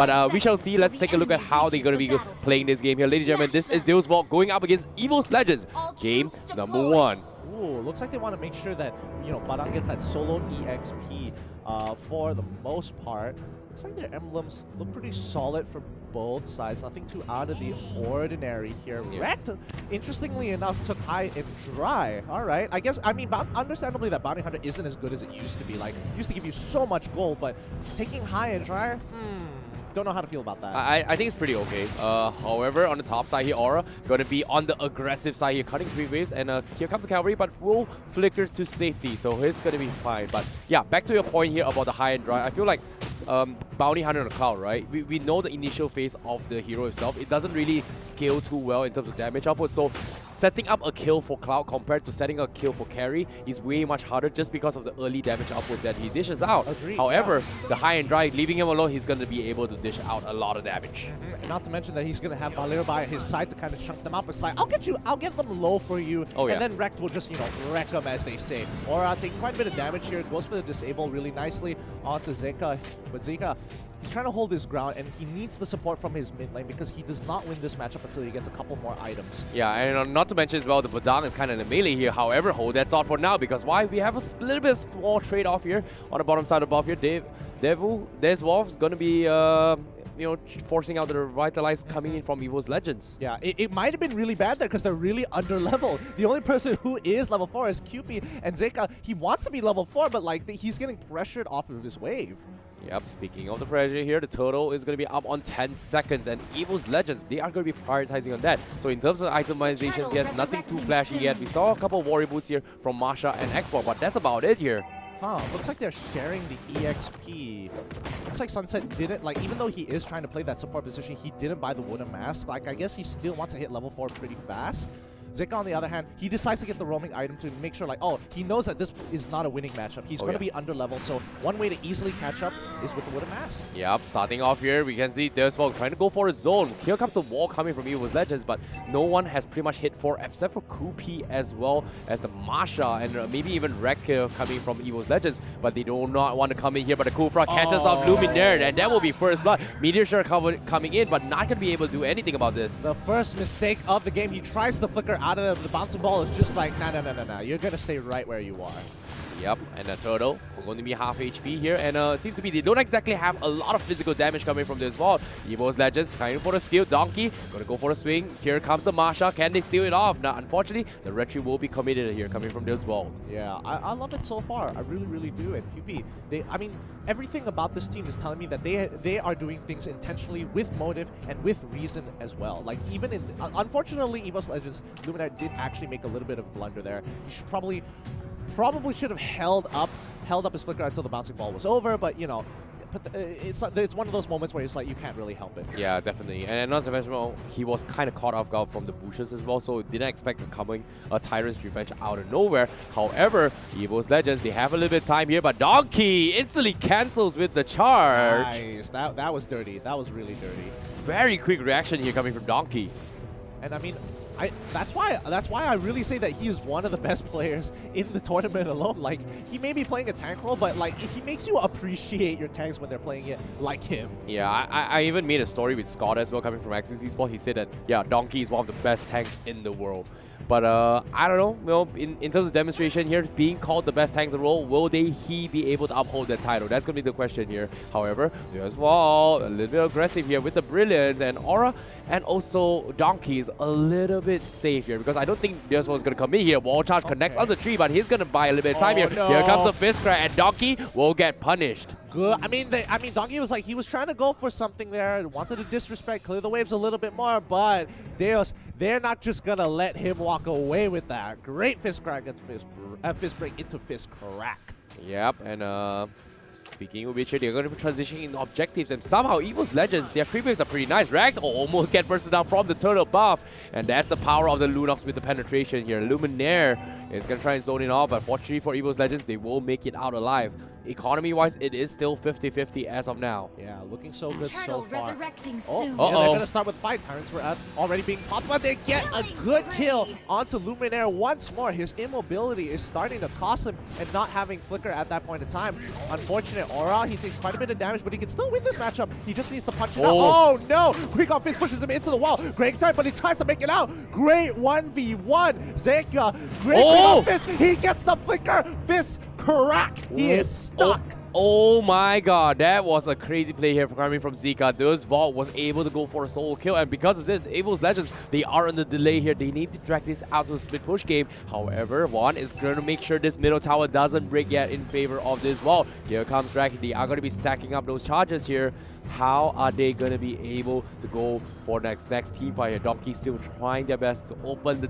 But we shall see. Let's take a look at how they're going to be playing this game here. Ladies and gentlemen, this is Deus Vult going up against EVOS Legends. Game number 1. Ooh, looks like they want to make sure that, you know, Badang gets that solo EXP for the most part. Looks like their emblems look pretty solid for both sides. Nothing too out of the ordinary here. Wrecked, interestingly enough, took high and dry. All right. I guess, I mean, understandably that Bounty Hunter isn't as good as it used to be. Like, it used to give you so much gold, but taking high and dry, don't know how to feel about that. I think it's pretty okay. However, on the top side here, Aura going to be on the aggressive side here, cutting 3 waves, and here comes the cavalry, but will flicker to safety, so he's going to be fine. But yeah, back to your point here about the high and dry. I feel like Bounty Hunter on the Cloud, right? We know the initial phase of the hero itself. It doesn't really scale too well in terms of damage output, so setting up a kill for Cloud compared to setting a kill for carry is way much harder just because of the early damage output that he dishes out. Agreed, however, the high and dry, leaving him alone, he's going to be able to dish out a lot of damage. And not to mention that he's going to have Valero by his side to kind of chunk them up. It's like, I'll get them low for you. Oh, yeah. And then Rekt will just, you know, wreck them, as they say. Aura taking quite a bit of damage here. Goes for the disable really nicely onto Zeka. But Zeka, he's trying to hold his ground, and he needs the support from his mid lane because he does not win this matchup until he gets a couple more items. Yeah, and not to mention as well, the Badang is kind of in the melee here. However, hold that thought for now, because why? We have a little bit of small trade-off here on the bottom side above here. Deus Vult is going to be, you know, forcing out the Revitalize coming in from EVOS Legends. Yeah, it might have been really bad there because they're really under-leveled. The only person who is level 4 is QP, and Zeka, he wants to be level 4, but like he's getting pressured off of his wave. Yep, speaking of the pressure here, the total is going to be up on 10 seconds, and EVOS Legends, they are going to be prioritizing on that. So in terms of itemizations, yes, nothing too flashy yet. We saw a couple of warrior boosts here from Masha and Xbox, but that's about it here. Huh, looks like they're sharing the EXP. Looks like Sunset didn't, like, even though he is trying to play that support position, he didn't buy the wooden mask. Like, I guess he still wants to hit level 4 pretty fast. Zeka, on the other hand, he decides to get the roaming item to make sure, like, oh, he knows that this is not a winning matchup. He's going to be under-leveled, so one way to easily catch up is with the wooden mask. Yep, starting off here, we can see Deus Vult trying to go for a zone. Here comes the wall coming from EVOS Legends, but no one has pretty much hit 4, except for Kupi as well as the Masha, and maybe even Rekt here coming from EVOS Legends, but they do not want to come in here, but the Kufra catches off Luminaire, and that will be first blood. Meteor Shower coming in, but not going to be able to do anything about this. The first mistake of the game, he tries the flicker out of the bouncing ball, is just like, nah, you're going to stay right where you are. Yep, and the turtle will going to be half HP here, and it seems to be they don't exactly have a lot of physical damage coming from this vault. EVOS Legends trying for the steal. Donkey gonna go for the swing. Here comes the Masha. Can they steal it off? Now, unfortunately, the retreat will be committed here coming from this vault. Yeah, I love it so far. I really do. And QP, I mean, everything about this team is telling me that they are doing things intentionally with motive and with reason as well. Like, even in, unfortunately, EVOS Legends, Luminaire did actually make a little bit of a blunder there. He should probably should have held up his flicker until the bouncing ball was over, but you know, it's one of those moments where it's like you can't really help it. Yeah, definitely. And not to mention, well, he was kind of caught off guard from the bushes as well, so didn't expect a Tyrant's Revenge out of nowhere. However, EVOS Legends, they have a little bit of time here, but Donkey instantly cancels with the charge. Nice. That was dirty. That was really dirty. Very quick reaction here coming from Donkey. And I mean, that's why I really say that he is one of the best players in the tournament alone. Like, he may be playing a tank role, but like he makes you appreciate your tanks when they're playing it like him. Yeah, I even made a story with Scott as well coming from Axis Esports. He said that, yeah, Donkey is one of the best tanks in the world. But I don't know, you know, in terms of demonstration here, being called the best tank in the world, will he be able to uphold that title? That's going to be the question here. However, Deus Vult, a little bit aggressive here with the Brilliance, and Aura and also Donkey is a little bit safe here because I don't think Deus Vult is going to come in here. Wall charge connects on the tree, but he's going to buy a little bit of time here. No. Here comes the Fist Cry, and Donkey will get punished. Good. I mean, Donkey was like, he was trying to go for something there, wanted to disrespect, clear the waves a little bit more, but Deus, they're not just going to let him walk away with that. Great Fist Crack into Fist Break into Fist Crack. Yep, and speaking of which, they're going to be transitioning into objectives, and somehow EVOS Legends, their creep waves are pretty nice. Rekt almost get bursted down from the turtle buff, and that's the power of the Lunox with the penetration here. Luminaire He's going to try and zone it off, but fortunately for EVOS Legends, they will make it out alive. Economy-wise, it is still 50-50 as of now. Yeah, looking so good Turtle so far. resurrecting Oh, soon. yeah, they're going to start with 5. Tyrants were already being popped, but they get a good kill onto Luminaire once more. His immobility is starting to cost him, and not having Flicker at that point in time. Unfortunate aura. He takes quite a bit of damage, but he can still win this matchup. He just needs to punch it out. Oh, no! Quick on Fist pushes him into the wall. Great start, but he tries to make it out. Great 1v1. Zeka, great quick on Fist. He gets the Flicker. Fist crack. He is stuck. Oh my god, that was a crazy play here coming from Zeka. Deus Vult was able to go for a solo kill, and because of this, EVOS Legends, they are on the delay here. They need to drag this out to a split push game. However, Juan is going to make sure this middle tower doesn't break yet in favor of Deus Vult. Here comes Drag. They are going to be stacking up those charges here. How are they going to be able to go for next team fight here? Domkey still trying their best to open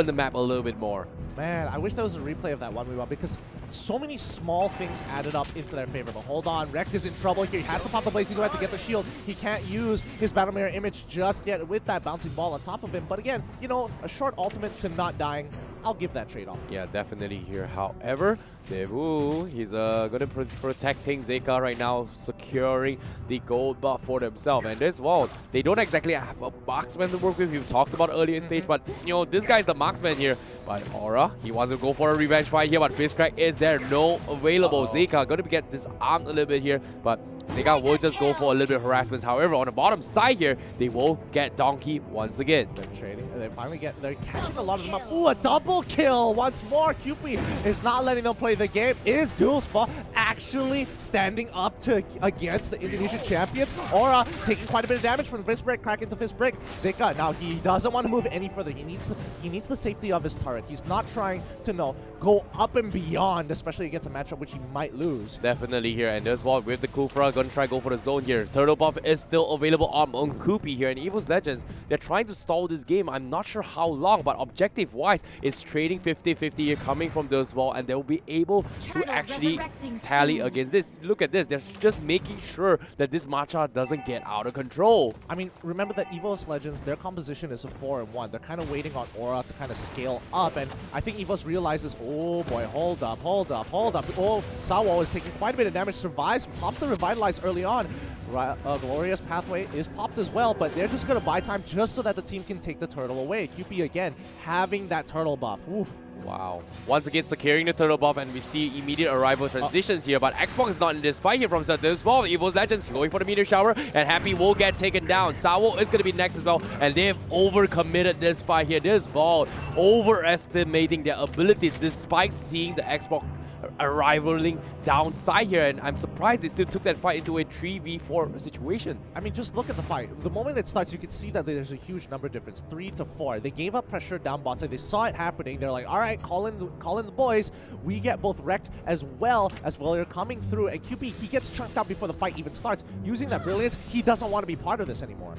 the map a little bit more. Man, I wish there was a replay of that 1v1 because so many small things added up into their favor. But hold on, Rekt is in trouble here. He has to pop the Blazing Duet to get the shield. He can't use his Battle Mirror image just yet with that bouncing ball on top of him. But again, you know, a short ultimate to not dying, I'll give that trade-off. Yeah, definitely here. However, Devu, he's going to protecting Zeka right now, securing the gold buff for themselves. And this Vault, they don't exactly have a marksman to work with. We've talked about earlier in stage, but you know, this guy's the marksman here. But Aura, he wants to go for a revenge fight here, but Fist Crack is there, no available. Zeka going to get disarmed a little bit here, but Zeka will just go for a little bit of harassment. However, on the bottom side here, they will get Donkey once again. They're trading, and they're catching a lot of them up. Ooh, a double kill once more. Cupid is not letting them play the game. Is Deus Vult actually standing up against the Indonesian champions? Aura taking quite a bit of damage from the Fist Break, crack into Fist Break. Zeka, now he doesn't want to move any further. He needs the safety of his turret. He's not trying to go up and beyond, especially against a matchup which he might lose. Definitely here, and Deus Vult with the Kufra going to try go for the zone here. Turtle buff is still available on Kupi here, and EVOS Legends, they're trying to stall this game. I'm not sure how long, but objective-wise, it's trading 50-50 here coming from Deus Vult, and they'll be able to actually tally against this. Look at this. They're just making sure that this matcha doesn't get out of control. I mean, remember that EVOS Legends, their composition is a 4-1. They're kind of waiting on Aura to kind of scale up, and I think EVOS realizes, oh boy, hold up. Oh, Sawo is taking quite a bit of damage, survives, pops the Revitalize early on. Glorious Pathway is popped as well, but they're just going to buy time just so that the team can take the turtle away. QP again having that turtle buff. Oof. Wow. Once again, securing the turtle buff, and we see immediate arrival transitions here, but Xbox is not in this fight here from Deus Vult. EVOS Legends going for the meteor shower, and Happy will get taken down. Sawo is going to be next as well, and they've overcommitted this fight here. Deus Vult overestimating their ability despite seeing the Xbox arrivaling downside here, and I'm surprised they still took that fight into a 3v4 situation. I mean, just look at the fight. The moment it starts, you can see that there's a huge number difference, 3-4. They gave up pressure down bot side. They saw it happening. They're like, all right, call in the boys. We get both wrecked as well as they're coming through, and QP, he gets chunked out before the fight even starts. Using that brilliance, he doesn't want to be part of this anymore.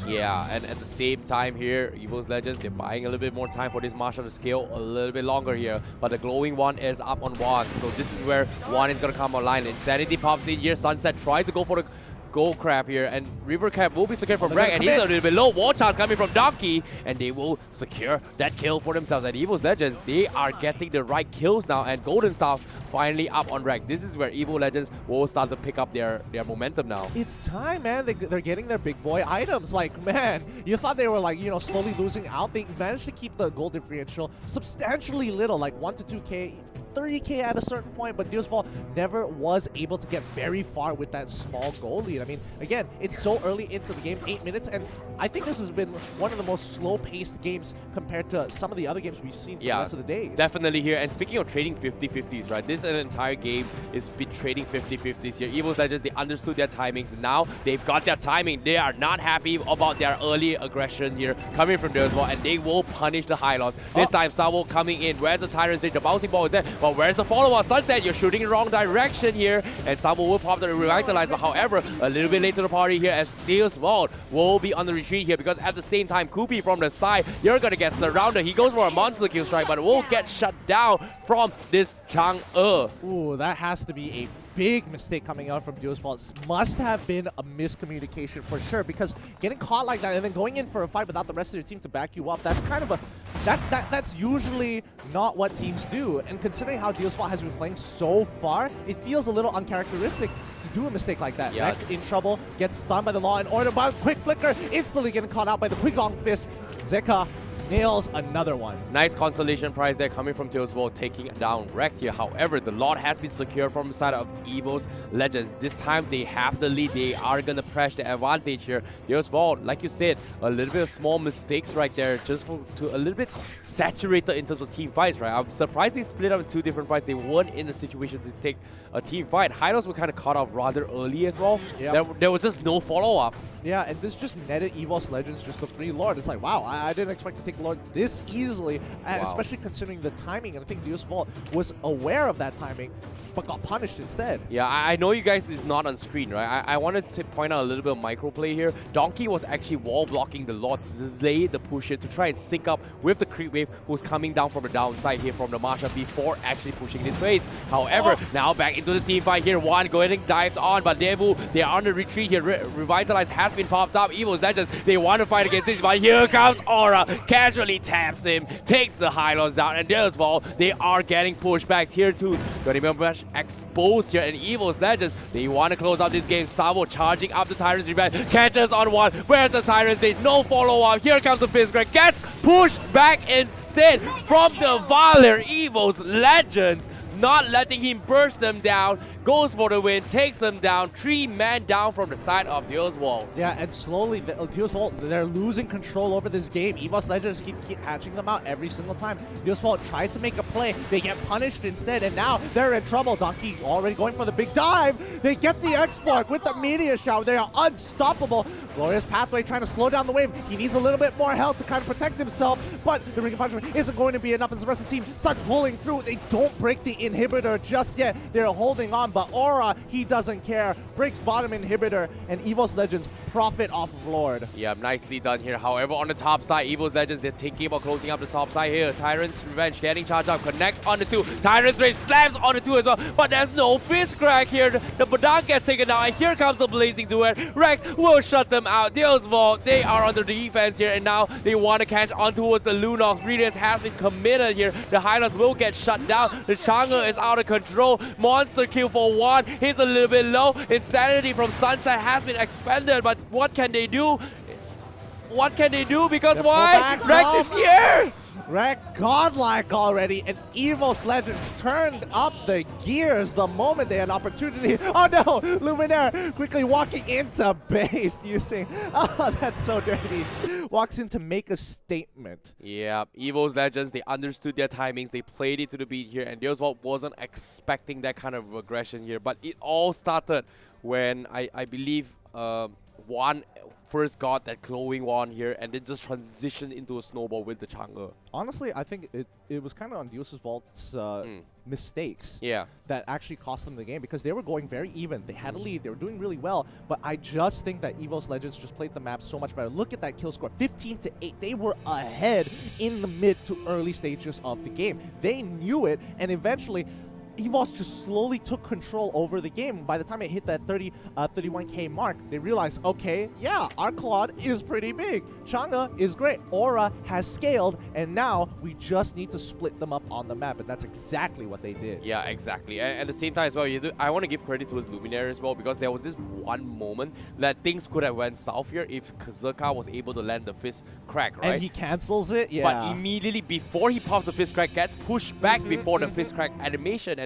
Yeah, and at the same time here, EVOS Legends, they're buying a little bit more time for this Marshall to scale a little bit longer here. But the glowing one is up on one, so this is where one is going to come online. Insanity pops in here. Sunset tries to go for the Gold Crab here, and River Crab will be secured from Rek, and he's a little bit low. War chance coming from Donkey, and they will secure that kill for themselves. And EVOS Legends, they are getting the right kills now, and Golden Staff finally up on Rek. This is where EVOS Legends will start to pick up their momentum now. It's time, man. They're getting their big boy items. Like, man, you thought they were like, slowly losing out. They managed to keep the gold differential substantially little, like 1 to 2K. 30K at a certain point, but Deus Vult never was able to get very far with that small goal lead. I mean, again, it's so early into the game, 8 minutes, and I think this has been one of the most slow-paced games compared to some of the other games we've seen for the rest of the days. Definitely here. And speaking of trading 50-50s, right? This entire game is been trading 50-50s here. EVOS Legends, they understood their timings. Now they've got their timing. They are not happy about their early aggression here coming from Deus Vult, and they will punish the high loss. This time, Sawo coming in. Where's the Tyrant Stage? The bouncing ball is there. But where's the follow-on? Sunset, you're shooting in the wrong direction here, and Sawo will pop the Revitalize, but however, a little bit late to the party here as Deus Vult will be on the retreat here, because at the same time, Kupi from the side, you're gonna get surrounded. He goes for a monster kill strike, but will get shut down from this Chang'e. Ooh, that has to be a big mistake coming out from Deus Vult. Must have been a miscommunication for sure, because getting caught like that and then going in for a fight without the rest of your team to back you up, that's kind of a that's usually not what teams do. And considering how Deus Vult has been playing so far, it feels a little uncharacteristic to do a mistake like that. Yeah. Rek in trouble, gets stunned by the Law and Order, but quick flicker, instantly getting caught out by the Quigong Fist. Zeka nails another one. Nice consolation prize there coming from Deus Vult, taking down Rek here. However, the Lord has been secured from the side of EVOS Legends. This time they have the lead. They are going to press the advantage here. Deus Vult, like you said, a little bit of small mistakes right there, just to a little bit saturated in terms of team fights, right? I'm surprised they split up in 2 different fights. They weren't in a situation to take a team fight. Hylos were kind of caught off rather early as well. Yep. There was just no follow-up. Yeah, and this just netted EVOS Legends just the free Lord. It's like, wow, I didn't expect to take Lord this easily, and especially considering the timing. And I think Deus Vult was aware of that timing, but got punished instead. Yeah, I know you guys is not on screen, right? I wanted to point out a little bit of micro play here. Donkey was actually wall blocking the Lord to delay the push here to try and sync up with the creep wave who's coming down from the downside here from the Marsha before actually pushing this phase. However, now back into the team fight here. One going dived on, but Deus Vult, they are on the retreat here. Revitalize has been popped up. EVOS Legends, they want to fight against this, but here comes Aura, casually taps him, takes the Hylos down, and Deus Vult, they are getting pushed back. Tier 2's going to be much exposed here, and EVOS Legends, they want to close out this game. Savo charging up the Tyrant's Revenge, catches on one. Where's the Tyrant's Rage? No follow-up. Here comes the Fist Crack, gets pushed back instead from the Valor. EVOS Legends not letting him burst them down, goes for the win, takes them down, 3-man down from the side of Deus Vult. Yeah, and slowly, Deus Vult, they're losing control over this game. EVOS Legends keep hatching them out every single time. Deus Vult tried to make a play, they get punished instead, and now they're in trouble. Donkey already going for the big dive. They get the export with the Meteor Shower. They are unstoppable. Glorious Pathway trying to slow down the wave. He needs a little bit more health to kind of protect himself, but the Ring of Punishment isn't going to be enough as the rest of the team starts pulling through. They don't break the inhibitor just yet. They're holding on, but Aura, he doesn't care. Breaks bottom inhibitor, and EVOS Legends profit off of Lord. Yeah, nicely done here. However, on the top side, EVOS Legends, they're thinking about closing up the top side here. Tyrant's Revenge getting charged up, connects on the 2. Tyrant's Rage slams on the 2 as well, but there's no Fist Crack here. The Badang gets taken down, and here comes the Blazing Duet. Rek will shut them out. Deus Vult, they are on the defense here, and now they want to catch on towards the Lunox. Radiance has been committed here. The Hylos will get shut down. The Chang'e is out of control. Monster kill for 1. He's a little bit low. Insanity from Sunset has been expended, but what can they do? What can they do? Because why? Rek is here! Rek godlike already, and EVOS Legends turned up the gears the moment they had opportunity. Oh no! Luminaire quickly walking into base using... Oh, that's so dirty. Walks in to make a statement. Yeah, EVOS Legends, they understood their timings. They played it to the beat here, and Deus Vult wasn't expecting that kind of aggression here. But it all started when I believe one first got that glowing wand here, and then just transitioned into a snowball with the Chang'e. Honestly, I think it was kind of on Deus Vult's mistakes that actually cost them the game, because they were going very even. They had a lead. They were doing really well, but I just think that EVOS Legends just played the map so much better. Look at that kill score, 15-8. They were ahead in the mid to early stages of the game. They knew it, and eventually EVOS just slowly took control over the game. By the time it hit that 31k mark, they realized, okay, yeah, our Claude is pretty big. Chang'e is great. Aura has scaled, and now we just need to split them up on the map, and that's exactly what they did. Yeah, exactly. And at the same time as well, I want to give credit to his Luminaire as well, because there was this one moment that things could have went south here if Zeka was able to land the Fist Crack, right? And he cancels it, yeah. But immediately before he pops the Fist Crack, gets pushed back before the Fist Crack animation,